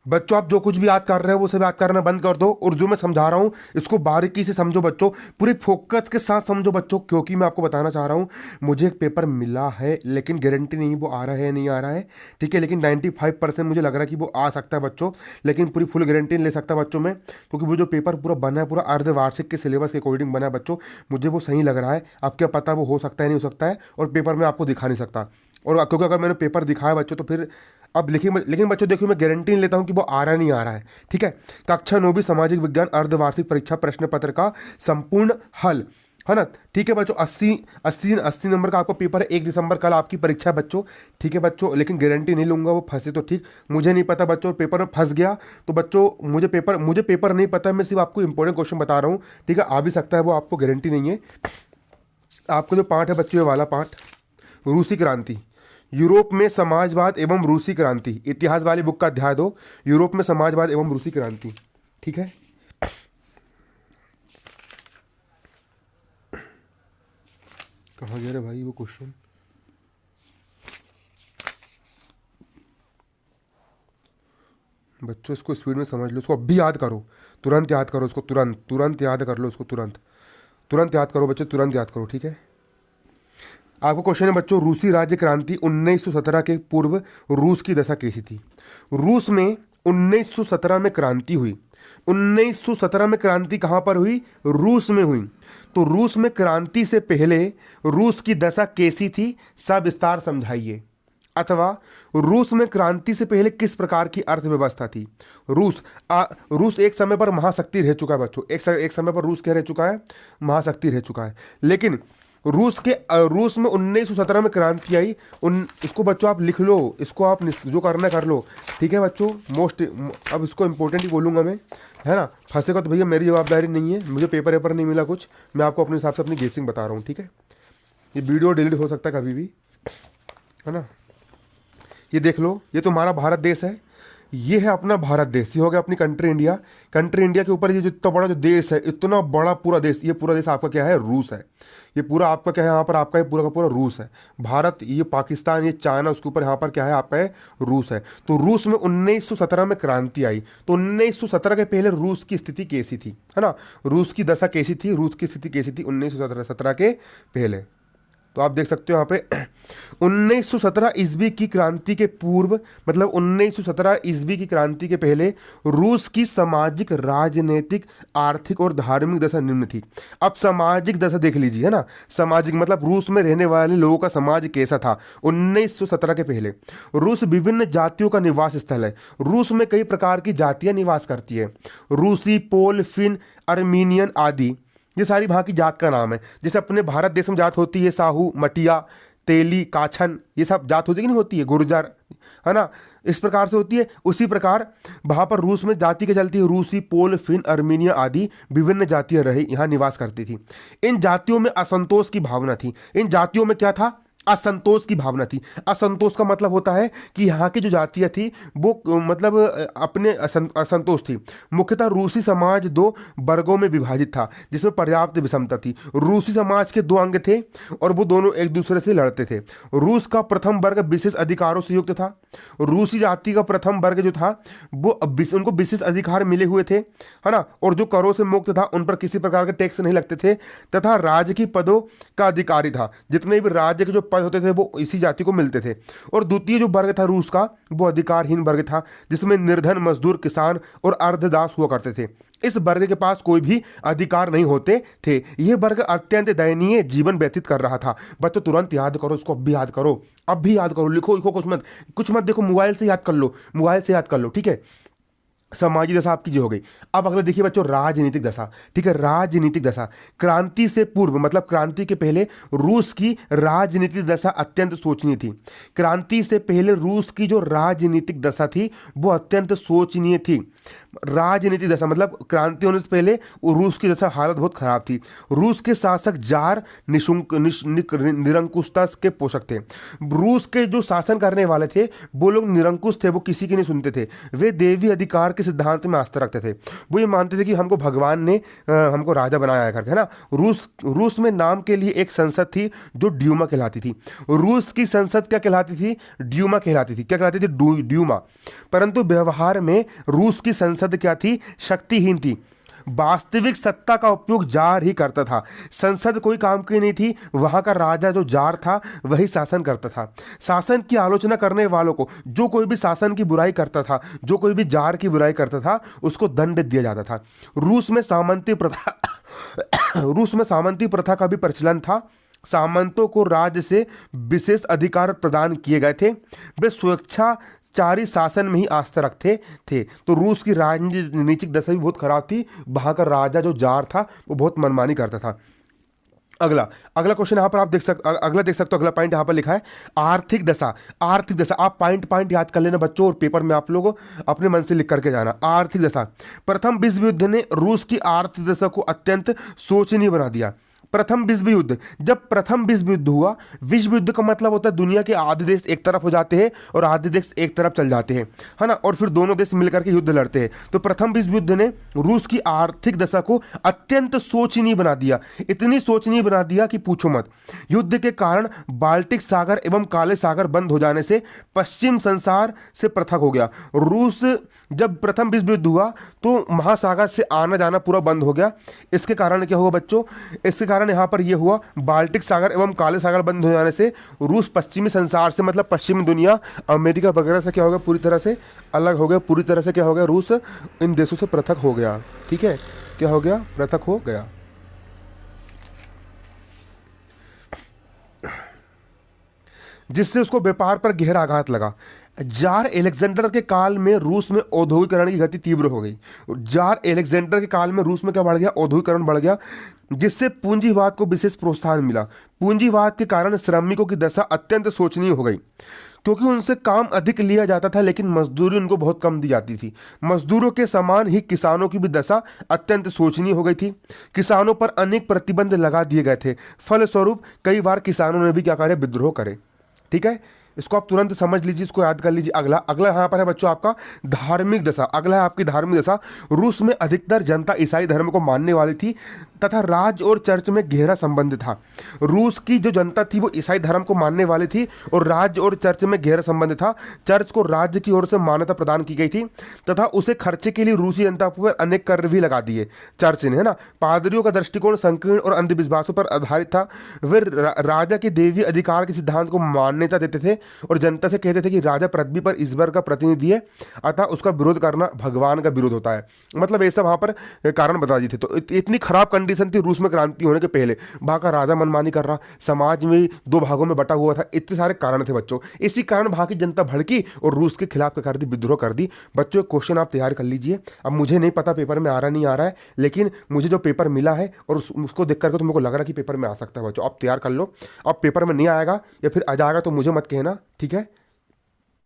बच्चों आप जो कुछ भी याद कर रहे हो वो सब याद करना बंद कर दो, और जो मैं समझा रहा हूँ इसको बारीकी से समझो बच्चों, पूरे फोकस के साथ समझो बच्चों, क्योंकि मैं आपको बताना चाह रहा हूँ मुझे एक पेपर मिला है, लेकिन गारंटी नहीं वो आ रहा है नहीं आ रहा है, ठीक है, लेकिन 95% मुझे लग रहा है कि वो आ सकता है बच्चों, लेकिन पूरी फुल गारंटी नहीं ले सकता बच्चों में, क्योंकि वो जो पेपर पूरा बना है पूरा अर्धवार्षिक के सिलेबस के अकॉर्डिंग बना है बच्चों, मुझे वो सही लग रहा है। अब क्या पता वो हो सकता है नहीं हो सकता है, और पेपर में आपको दिखा नहीं सकता, और क्योंकि अगर मैंने पेपर दिखाया बच्चों तो फिर अब लिखिए, लेकिन बच्चों देखिए मैं गारंटी नहीं लेता हूँ कि वो आ रहा नहीं आ रहा है, ठीक है। कक्षा 9वीं सामाजिक विज्ञान अर्धवार्षिक परीक्षा प्रश्न पत्र का संपूर्ण हल, है ना, ठीक है बच्चों। 80 नंबर का आपका पेपर है, 1 दिसंबर कल आपकी परीक्षा है बच्चों, ठीक है बच्चों, लेकिन गारंटी नहीं लूंगा वो फंसे तो ठीक, मुझे नहीं पता बच्चों, पेपर में फंस गया तो बच्चों मुझे पेपर नहीं पता, मैं सिर्फ आपको इंपॉर्टेंट क्वेश्चन बता रहा हूँ, ठीक है, आ भी सकता है वो, आपको गारंटी नहीं है। आपको जो पाठ है बच्चों, ये वाला पाठ, रूसी क्रांति, यूरोप में समाजवाद एवं रूसी क्रांति, इतिहास वाली बुक का अध्याय दो, यूरोप में समाजवाद एवं रूसी क्रांति, ठीक है। कहाँ गया रे भाई वो क्वेश्चन, बच्चों इसको स्पीड में समझ लो, इसको अभी याद करो, तुरंत याद करो इसको, तुरंत तुरंत याद कर लो इसको, तुरंत तुरंत याद करो बच्चों, तुरंत याद करो, ठीक है। आपका क्वेश्चन है बच्चों, रूसी राज्य क्रांति 1917 के पूर्व रूस की दशा कैसी थी। रूस में 1917 में क्रांति हुई, 1917 में क्रांति कहां पर हुई, रूस में हुई, तो रूस में क्रांति से पहले रूस की दशा कैसी थी, सब विस्तार समझाइए, अथवा रूस में क्रांति से पहले किस प्रकार की अर्थव्यवस्था थी। रूस एक समय पर महाशक्ति रह चुका है बच्चों, एक समय पर रूस क्या रह चुका है, महाशक्ति रह चुका है, लेकिन रूस में 1917 में क्रांति आई, इसको बच्चों आप लिख लो, इसको आप जो करना कर लो, ठीक है बच्चों। अब इसको इंपॉर्टेंट ही बोलूँगा मैं, है ना, फंसेगा तो भैया मेरी जवाबदारी नहीं है, मुझे पेपर नहीं मिला कुछ, मैं आपको अपने हिसाब से अपनी गेसिंग बता रहा हूँ, ठीक है। ये वीडियो डिलीट हो सकता है कभी भी, है ना। ये देख लो, ये तो हमारा भारत देश है, ये है अपना भारत देश, ये हो गया अपनी कंट्री इंडिया। कंट्री इंडिया के ऊपर ये जो इतना बड़ा जो देश है, इतना बड़ा पूरा देश, ये पूरा देश आपका क्या है, रूस है। ये पूरा आपका क्या है, यहाँ पर आपका ये पूरा का पूरा रूस है। भारत, ये पाकिस्तान, ये चाइना, उसके ऊपर यहाँ पर क्या है आपका है, रूस है। तो रूस में 1917 में क्रांति आई, तो 1917 के पहले रूस की स्थिति कैसी थी, है ना, रूस की दशा कैसी थी, रूस की स्थिति कैसी थी 1917 के पहले। तो आप देख सकते हो यहाँ पे 1917 ईस्वी की क्रांति के पूर्व, मतलब 1917 ईस्वी की क्रांति के पहले रूस की सामाजिक, राजनीतिक, आर्थिक और धार्मिक दशा निम्न थी। अब सामाजिक दशा देख लीजिए, है ना, सामाजिक मतलब रूस में रहने वाले लोगों का समाज कैसा था 1917 के पहले। रूस विभिन्न जातियों का निवास स्थल है, रूस में कई प्रकार की जातियां निवास करती है, रूसी, पोल, फिन, अर्मीनियन आदि, ये सारी वहाँ की जात का नाम है। जैसे अपने भारत देश में जात होती है साहू, मटिया, तेली, काछन, ये सब जात होती है कि नहीं होती है, गुर्जर, है ना, इस प्रकार से होती है। उसी प्रकार वहाँ पर रूस में जाति के चलती है, रूसी, पोल, फिन, अर्मीनिया आदि विभिन्न जातियाँ रही, यहाँ निवास करती थी। इन जातियों में असंतोष की भावना थी, इन जातियों में क्या था, असंतोष की भावना थी। असंतोष का मतलब होता है कि यहाँ की जो जातियाँ थी वो मतलब अपने असंतोष थी। मुख्यतः रूसी समाज दो वर्गों में विभाजित था, जिसमें पर्याप्त विषमता थी। रूसी समाज के दो अंग थे और वो दोनों एक दूसरे से लड़ते थे। रूस का प्रथम वर्ग विशेष अधिकारों से युक्त था। रूसी जाति का प्रथम वर्ग जो था वो उनको विशेष अधिकार मिले हुए थे, है ना, और जो करों से मुक्त था, उन पर किसी प्रकार के टैक्स नहीं लगते थे, तथा राज्य की पदों का अधिकारी था। जितने भी राज्य के जो पद होते थे वो इसी जाति को मिलते थे। और द्वितीय जो वर्ग था रूस का, वो अधिकारहीन वर्ग था, जिसमें निर्धन, मजदूर, किसान और अर्धदास हुआ करते थे। इस वर्ग के पास कोई भी अधिकार नहीं होते थे। यह वर्ग अत्यंत दयनीय जीवन व्यतीत कर रहा था। बच्चों तुरंत याद करो, इसको अब भी याद करो, अब भी याद करो, लिखो लिखो, कुछ मत देखो, मोबाइल से याद कर लो, मोबाइल से याद कर लो, ठीक है। सामाजिक दशा आपकी जो हो गई। अब अगला देखिए बच्चों, राजनीतिक दशा, ठीक है। राजनीतिक दशा, क्रांति से पूर्व मतलब क्रांति के पहले रूस की राजनीतिक दशा अत्यंत शोचनीय थी। क्रांति से पहले रूस की जो राजनीतिक दशा थी वो अत्यंत शोचनीय थी। राजनीतिक दशा मतलब क्रांति होने से पहले रूस की दशा हालत बहुत खराब थी। रूस के शासक जार निरंकुशता के पोषक थे। रूस के जो शासन करने वाले थे वो लोग निरंकुश थे, वो किसी की नहीं सुनते थे। वे देवी अधिकार के सिद्धांत में आस्था रखते थे। वो ये मानते थे कि हमको भगवान ने हमको राजा बनाया है करके, है ना। रूस में नाम के लिए एक संसद थी जो ड्यूमा कहलाती थी। रूस की संसद क्या कहलाती थी? ड्यूमा कहलाती थी। क्या कहलाती थी? ड्यूमा। परंतु व्यवहार में रूस की संसद क्या थी? शक्तिहीन थी। वास्तविक सत्ता का उपयोग जार ही करता था। संसद कोई काम की नहीं थी, वहां का राजा जो जार था वही शासन करता था। शासन की आलोचना करने वालों को, जो कोई भी शासन की बुराई करता था, जो कोई भी जार की बुराई करता था, उसको दंड दिया जाता था। रूस में सामंती प्रथा रूस में सामंती प्रथा का भी प्रचलन था। सामंतों को राज्य से विशेष अधिकार प्रदान किए गए थे। वे स्वेच्छाचारी शासन में ही आस्था रखते थे। तो रूस की राजनीतिक दशा भी बहुत खराब थी। वहां का राजा जो जार था वो बहुत मनमानी करता था। अगला क्वेश्चन यहाँ पर आप देख सकते हो। अगला पॉइंट यहाँ पर लिखा है आर्थिक दशा। आर्थिक दशा आप पॉइंट याद कर लेना बच्चों, और पेपर में आप लोग अपने मन से लिख करके जाना। आर्थिक दशा। प्रथम विश्व युद्ध ने रूस की आर्थिक दशा को अत्यंत शोचनीय बना दिया। प्रथम विश्व युद्ध, जब प्रथम विश्व युद्ध हुआ, विश्व युद्ध का मतलब होता है दुनिया के आधे देश एक तरफ हो जाते हैं और आधे देश एक तरफ चल जाते हैं, है ना, और फिर दोनों देश मिलकर के युद्ध लड़ते हैं। तो प्रथम विश्व युद्ध ने रूस की आर्थिक दशा को अत्यंत शोचनीय बना दिया। इतनी शोचनीय बना दिया कि पूछो मत। युद्ध के कारण बाल्टिक सागर एवं काले सागर बंद हो जाने से पश्चिम संसार से पृथक हो गया। रूस जब प्रथम विश्व युद्ध हुआ तो महासागर से आना जाना पूरा बंद हो गया। इसके कारण क्या हुआ बच्चों? इसके कारण यहाँ पर यह हुआ, बाल्टिक सागर एवं काले सागर बंद हो जाने से रूस पश्चिमी संसार से, मतलब पश्चिमी दुनिया, अमेरिका वगैरह से क्या हो गया? पूरी तरह से अलग हो गया। पूरी तरह से क्या हो गया? रूस इन देशों से पृथक हो गया। ठीक है, क्या हो गया? पृथक हो गया। जिससे उसको व्यापार पर गहरा आघात लगा। जार एलेक्जेंडर के काल में रूस में औद्योगिकरण की गति तीव्र हो गई। जार एलेक्जेंडर के काल में रूस में क्या बढ़ गया? औद्योगिकरण बढ़ गया, जिससे पूंजीवाद को विशेष प्रोत्साहन मिला। पूंजीवाद के कारण श्रमिकों की दशा अत्यंत शोचनीय हो गई, क्योंकि उनसे काम अधिक लिया जाता था लेकिन मजदूरी उनको बहुत कम दी जाती थी। मजदूरों के समान ही किसानों की भी दशा अत्यंत शोचनीय हो गई थी। किसानों पर अनेक प्रतिबंध लगा दिए गए थे। फलस्वरूप कई बार किसानों ने भी क्या करे? विद्रोह करे। ठीक है, इसको आप तुरंत समझ लीजिए, इसको याद कर लीजिए। अगला यहाँ पर है बच्चों आपका धार्मिक दशा। अगला है आपकी धार्मिक दशा। रूस में अधिकतर जनता ईसाई धर्म को मानने वाली थी तथा राज्य और चर्च में गहरा संबंध था। रूस की जो जनता थी वो ईसाई धर्म को मानने वाली थी और राज्य और चर्च में गहरा संबंध था। चर्च को राज्य की ओर से मान्यता प्रदान की गई थी तथा उसे खर्चे के लिए रूसी जनता पर अनेक कर भी लगा दिए चर्च ने, है ना। पादरियों का दृष्टिकोण संकीर्ण और अंधविश्वासों पर आधारित था। वे राजा के देवी अधिकार के सिद्धांत को मान्यता देते थे और जनता से कहते थे कि राजा पृथ्वी पर ईश्वर का प्रतिनिधि है, अतः उसका विरोध करना भगवान का विरोध होता है। मतलब ये सब वहाँ पर कारण बता दिए थे। तो इतनी खराब कंडीशन थी रूस में क्रांति होने के पहले। वहाँ का राजा मनमानी कर रहा, समाज में दो भागों में बटा हुआ था, इतने सारे कारण थे बच्चों। इसी कारण वहाँ की जनता भड़की और रूस के खिलाफ क्या कर दी? विद्रोह कर दी। बच्चों क्वेश्चन आप तैयार कर लीजिए। अब मुझे नहीं पता पेपर में आ रहा नहीं आ रहा है, लेकिन मुझे जो पेपर मिला है और उसको देख करके तो मेरे को लग रहा है कि पेपर में आ सकता है बच्चों। आप तैयार कर लो। अब पेपर में नहीं आएगा या फिर आ जाएगा तो मुझे मत कहना, ठीक है।